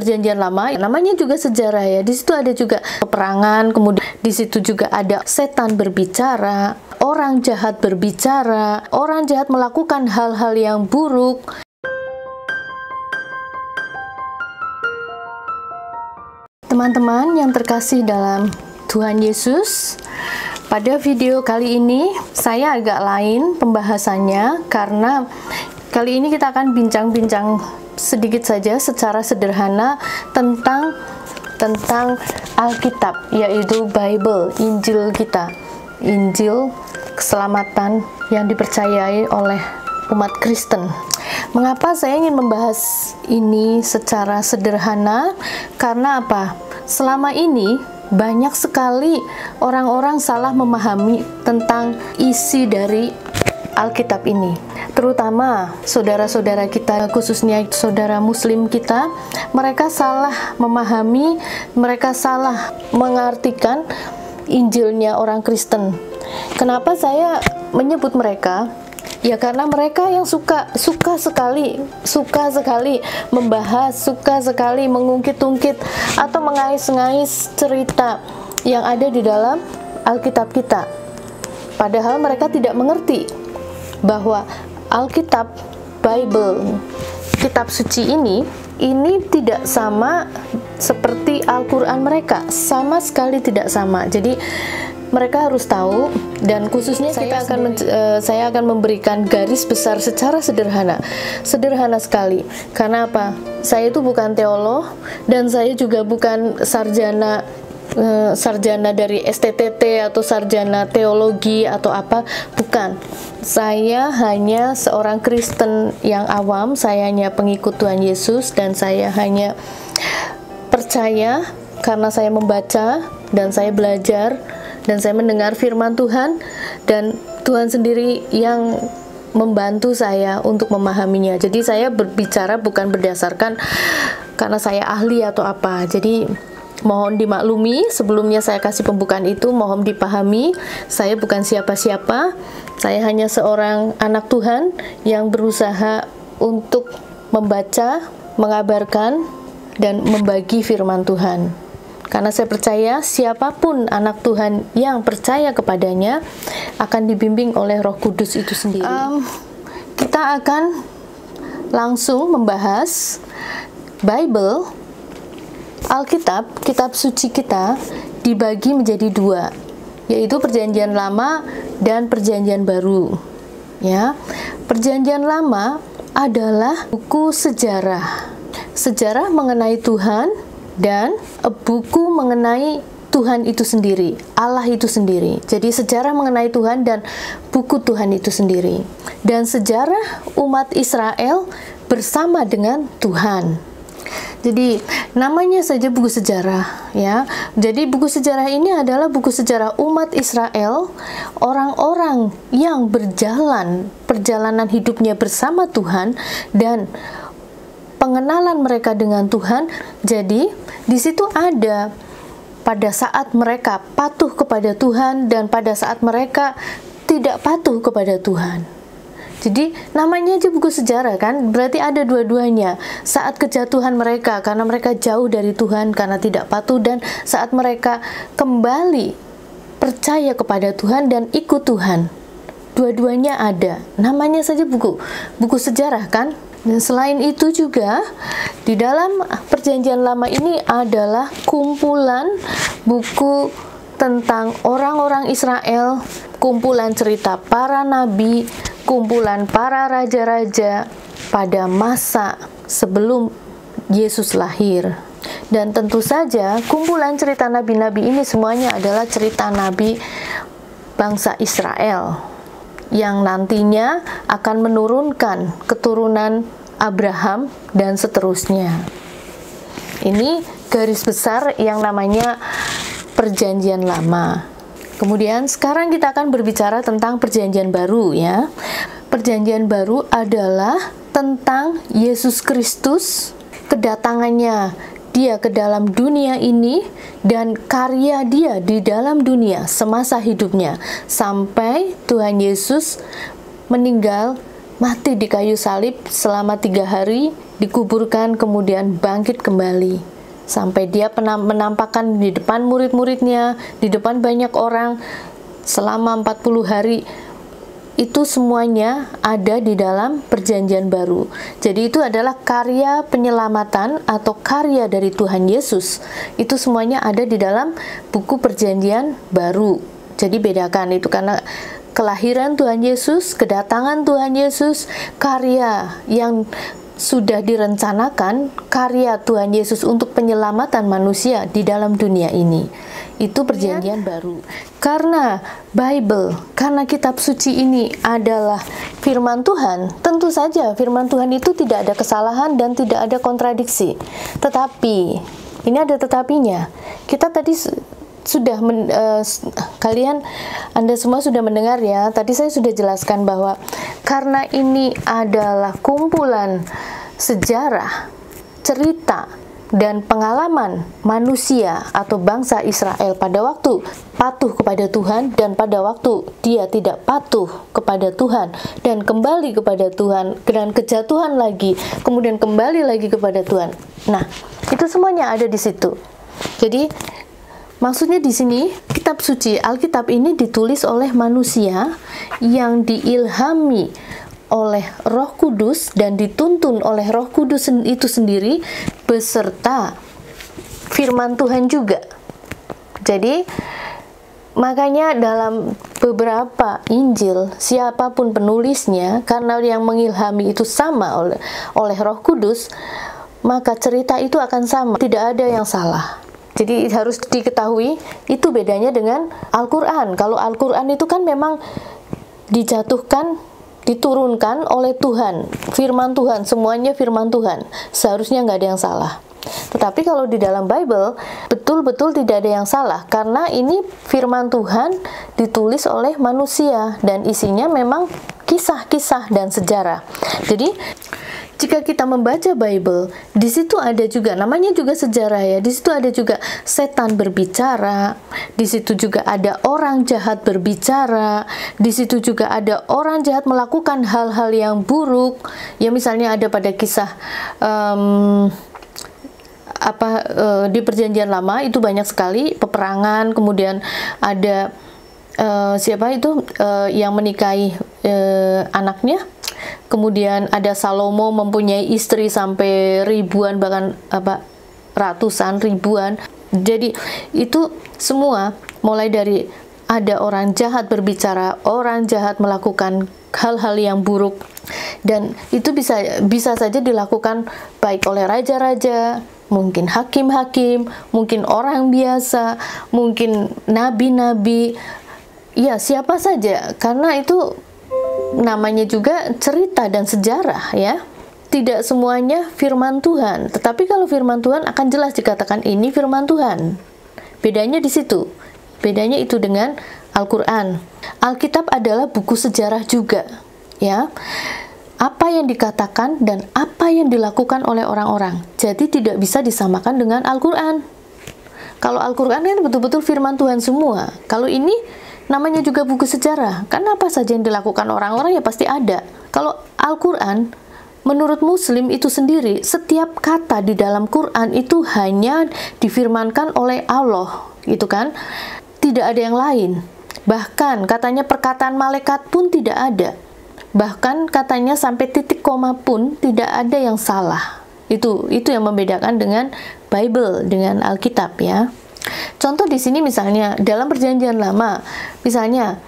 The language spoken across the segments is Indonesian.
Perjanjian Lama, namanya juga sejarah ya. Di situ ada juga peperangan, kemudian di situ juga ada setan berbicara, orang jahat berbicara, orang jahat melakukan hal-hal yang buruk. Teman-teman yang terkasih dalam Tuhan Yesus, pada video kali ini saya agak lain pembahasannya karena kali ini kita akan bincang-bincang sedikit saja secara sederhana tentang Alkitab, yaitu Bible, Injil kita, Injil keselamatan yang dipercayai oleh umat Kristen. Mengapa saya ingin membahas ini secara sederhana? Karena apa? Selama ini banyak sekali orang-orang salah memahami tentang isi dari Alkitab ini. Terutama saudara-saudara kita, khususnya saudara Muslim kita, mereka salah memahami, mereka salah mengartikan Injilnya orang Kristen. Kenapa saya menyebut mereka? Ya karena mereka yang suka sekali membahas, suka sekali mengungkit-ungkit atau mengais-ngais cerita yang ada di dalam Alkitab kita. Padahal mereka tidak mengerti bahwa Alkitab, Bible, kitab suci ini tidak sama seperti Al-Quran mereka, sama sekali tidak sama. Jadi mereka harus tahu, dan khususnya saya akan memberikan garis besar secara sederhana sekali. Karena apa? Saya itu bukan teolog dan saya juga bukan sarjana dari STTT atau sarjana teologi atau apa, bukan. Saya hanya seorang Kristen yang awam, saya hanya pengikut Tuhan Yesus, dan saya hanya percaya karena saya membaca dan saya belajar dan saya mendengar firman Tuhan, dan Tuhan sendiri yang membantu saya untuk memahaminya. Jadi saya berbicara bukan berdasarkan karena saya ahli atau apa. Jadi mohon dimaklumi, sebelumnya saya kasih pembukaan itu, mohon dipahami, saya bukan siapa-siapa, saya hanya seorang anak Tuhan yang berusaha untuk membaca, mengabarkan, dan membagi firman Tuhan. Karena saya percaya siapapun anak Tuhan yang percaya kepadanya akan dibimbing oleh Roh Kudus itu sendiri. Kita akan langsung membahas Bible, Alkitab, kitab suci kita dibagi menjadi dua, yaitu Perjanjian Lama dan Perjanjian Baru. Ya, Perjanjian Lama adalah buku sejarah mengenai Tuhan dan buku mengenai Tuhan itu sendiri, Allah itu sendiri. Jadi sejarah mengenai Tuhan dan buku Tuhan itu sendiri, dan sejarah umat Israel bersama dengan Tuhan. Jadi namanya saja buku sejarah, ya. Jadi buku sejarah ini adalah buku sejarah umat Israel, orang-orang yang perjalanan hidupnya bersama Tuhan dan pengenalan mereka dengan Tuhan. Jadi di situ ada pada saat mereka patuh kepada Tuhan dan pada saat mereka tidak patuh kepada Tuhan. Jadi namanya aja buku sejarah kan, berarti ada dua-duanya. Saat kejatuhan mereka karena mereka jauh dari Tuhan karena tidak patuh, dan saat mereka kembali percaya kepada Tuhan dan ikut Tuhan. Dua-duanya ada. Namanya saja buku sejarah kan? Dan selain itu juga di dalam Perjanjian Lama ini adalah kumpulan buku tentang orang-orang Israel, kumpulan cerita para nabi, kumpulan para raja-raja pada masa sebelum Yesus lahir. Dan tentu saja kumpulan cerita nabi-nabi ini semuanya adalah cerita nabi bangsa Israel yang nantinya akan menurunkan keturunan Abraham dan seterusnya. Ini garis besar yang namanya Perjanjian Lama. Kemudian sekarang kita akan berbicara tentang Perjanjian Baru, ya. Perjanjian Baru adalah tentang Yesus Kristus, kedatangannya Dia ke dalam dunia ini dan karya Dia di dalam dunia semasa hidupnya sampai Tuhan Yesus meninggal, mati di kayu salib selama 3 hari dikuburkan, kemudian bangkit kembali. Sampai dia menampakkan di depan murid-muridnya, di depan banyak orang selama 40 hari. Itu semuanya ada di dalam perjanjian baru. Jadi itu adalah karya penyelamatan atau karya dari Tuhan Yesus. Itu semuanya ada di dalam buku perjanjian baru. Jadi bedakan itu, karena kelahiran Tuhan Yesus, kedatangan Tuhan Yesus, karya yang sudah direncanakan, karya Tuhan Yesus untuk penyelamatan manusia di dalam dunia ini. Itu perjanjian baru. Karena Bible, karena kitab suci ini adalah firman Tuhan, tentu saja firman Tuhan itu tidak ada kesalahan dan tidak ada kontradiksi. Tetapi, ini ada tetapinya. Kita tadi sudah Anda semua sudah mendengar ya, tadi saya sudah jelaskan bahwa karena ini adalah kumpulan sejarah, cerita, dan pengalaman manusia atau bangsa Israel pada waktu patuh kepada Tuhan dan pada waktu dia tidak patuh kepada Tuhan dan kembali kepada Tuhan dan kejatuhan lagi, kemudian kembali lagi kepada Tuhan. Nah, itu semuanya ada di situ. Jadi maksudnya di sini kitab suci Alkitab ini ditulis oleh manusia yang diilhami oleh Roh Kudus dan dituntun oleh Roh Kudus itu sendiri beserta firman Tuhan juga. Jadi makanya dalam beberapa Injil, siapapun penulisnya, karena yang mengilhami itu sama oleh Roh Kudus, maka cerita itu akan sama, tidak ada yang salah. Jadi harus diketahui, itu bedanya dengan Al-Quran. Kalau Al-Quran itu kan memang diturunkan oleh Tuhan, firman Tuhan, semuanya firman Tuhan, seharusnya nggak ada yang salah. Tetapi kalau di dalam Bible, betul-betul tidak ada yang salah, karena ini firman Tuhan ditulis oleh manusia, dan isinya memang kisah-kisah dan sejarah. Jadi, jika kita membaca Bible, di situ ada juga, namanya juga sejarah ya, di situ ada juga setan berbicara, di situ juga ada orang jahat berbicara, di situ juga ada orang jahat melakukan hal-hal yang buruk, ya misalnya ada pada kisah di perjanjian lama itu banyak sekali peperangan, kemudian ada yang menikahi anaknya. Kemudian ada Salomo mempunyai istri sampai ribuan, bahkan ratusan ribuan. Jadi itu semua mulai dari ada orang jahat berbicara, orang jahat melakukan hal-hal yang buruk, dan itu bisa saja dilakukan baik oleh raja-raja, mungkin hakim-hakim, mungkin orang biasa, mungkin nabi-nabi, ya siapa saja, karena itu namanya juga cerita dan sejarah ya. Tidak semuanya firman Tuhan, tetapi kalau firman Tuhan akan jelas dikatakan ini firman Tuhan. Bedanya di situ. Bedanya itu dengan Al-Quran. Alkitab adalah buku sejarah juga ya. Apa yang dikatakan dan apa yang dilakukan oleh orang-orang. Jadi tidak bisa disamakan dengan Al-Quran. Kalau Al-Quran kan betul-betul firman Tuhan semua. Kalau ini namanya juga buku sejarah, kan apa saja yang dilakukan orang-orang ya pasti ada. Kalau Al-Quran, menurut Muslim itu sendiri, setiap kata di dalam Quran itu hanya difirmankan oleh Allah, gitu kan? Tidak ada yang lain. Bahkan katanya perkataan malaikat pun tidak ada. Bahkan katanya sampai titik koma pun tidak ada yang salah. Itu yang membedakan dengan Bible, dengan Alkitab ya. Contoh di sini misalnya dalam perjanjian lama, misalnya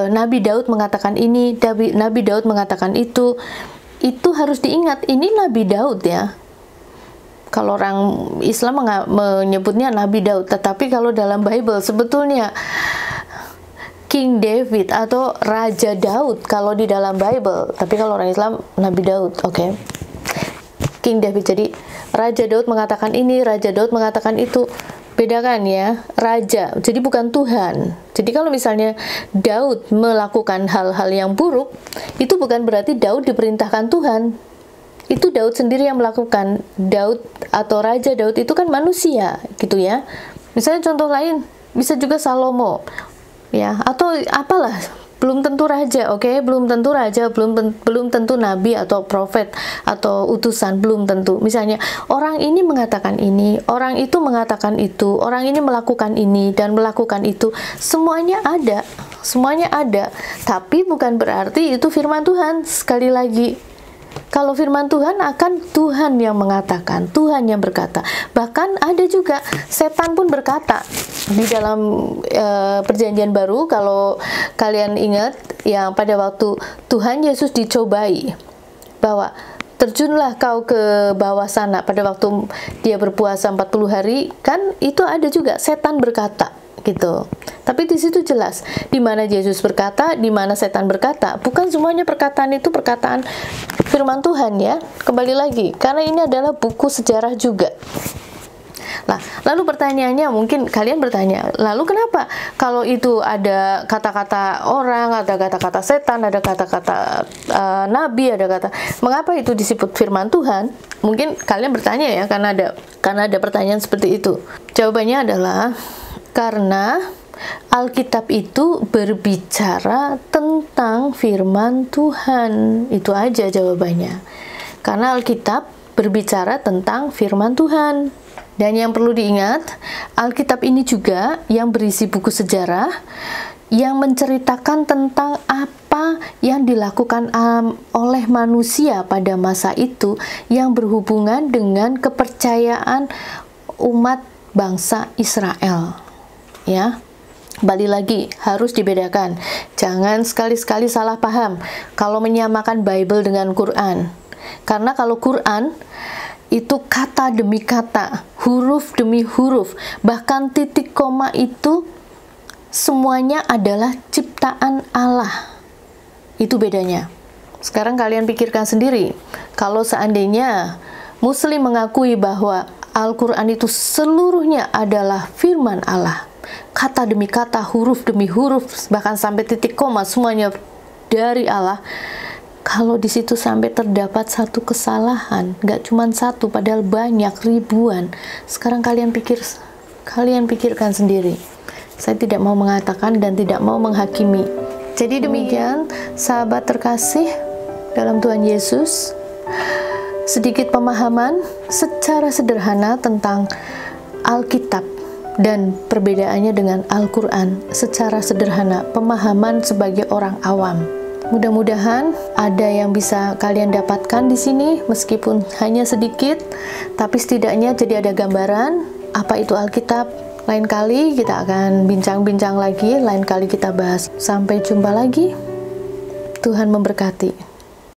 Nabi Daud mengatakan ini, Nabi Daud mengatakan itu harus diingat, ini Nabi Daud ya. Kalau orang Islam menyebutnya Nabi Daud, tetapi kalau dalam Bible sebetulnya King David atau Raja Daud kalau di dalam Bible, tapi kalau orang Islam Nabi Daud, oke. King David, jadi Raja Daud mengatakan ini, Raja Daud mengatakan itu. Bedakan ya, raja, jadi bukan Tuhan. Jadi kalau misalnya Daud melakukan hal-hal yang buruk, itu bukan berarti Daud diperintahkan Tuhan. Itu Daud sendiri yang melakukan. Daud atau Raja Daud itu kan manusia, gitu ya. Misalnya contoh lain, bisa juga Salomo, ya, atau apalah Belum tentu raja, oke? Belum tentu raja, belum tentu nabi atau profet atau utusan, belum tentu. Misalnya, orang ini mengatakan ini, orang itu mengatakan itu, orang ini melakukan ini dan melakukan itu. Semuanya ada. Semuanya ada. Tapi bukan berarti itu firman Tuhan. Sekali lagi, kalau firman Tuhan akan Tuhan yang mengatakan, Tuhan yang berkata. Bahkan ada juga setan pun berkata di dalam perjanjian baru. Kalau kalian ingat yang pada waktu Tuhan Yesus dicobai, bahwa terjunlah kau ke bawah sana pada waktu dia berpuasa 40 hari, kan itu ada juga setan berkata gitu. Tapi di situ jelas di mana Yesus berkata, di mana setan berkata. Bukan semuanya perkataan itu perkataan firman Tuhan ya. Kembali lagi, karena ini adalah buku sejarah juga. Nah, lalu pertanyaannya, mungkin kalian bertanya, lalu kenapa kalau itu ada kata-kata orang, ada kata-kata setan, ada kata-kata nabi, mengapa itu disebut firman Tuhan? Mungkin kalian bertanya ya, karena ada pertanyaan seperti itu. Jawabannya adalah karena Alkitab itu berbicara tentang firman Tuhan. Itu aja jawabannya. Karena Alkitab berbicara tentang firman Tuhan. Dan yang perlu diingat, Alkitab ini juga yang berisi buku sejarah yang menceritakan tentang apa yang dilakukan oleh manusia pada masa itu yang berhubungan dengan kepercayaan umat bangsa Israel. Ya, kembali lagi harus dibedakan. Jangan sekali-sekali salah paham kalau menyamakan Bible dengan Quran. Karena kalau Quran itu kata demi kata, huruf demi huruf, bahkan titik koma itu semuanya adalah ciptaan Allah. Itu bedanya. Sekarang kalian pikirkan sendiri, kalau seandainya Muslim mengakui bahwa Al-Quran itu seluruhnya adalah firman Allah, kata demi kata, huruf demi huruf, bahkan sampai titik koma semuanya dari Allah. Kalau di situ sampai terdapat satu kesalahan, nggak cuma satu, padahal banyak, ribuan. Sekarang kalian pikirkan sendiri. Saya tidak mau mengatakan dan tidak mau menghakimi. Jadi demikian, sahabat terkasih dalam Tuhan Yesus, sedikit pemahaman secara sederhana tentang Alkitab dan perbedaannya dengan Al-Quran secara sederhana, pemahaman sebagai orang awam. Mudah-mudahan ada yang bisa kalian dapatkan di sini, meskipun hanya sedikit, tapi setidaknya jadi ada gambaran apa itu Alkitab. Lain kali kita akan bincang-bincang lagi, lain kali kita bahas. Sampai jumpa lagi. Tuhan memberkati.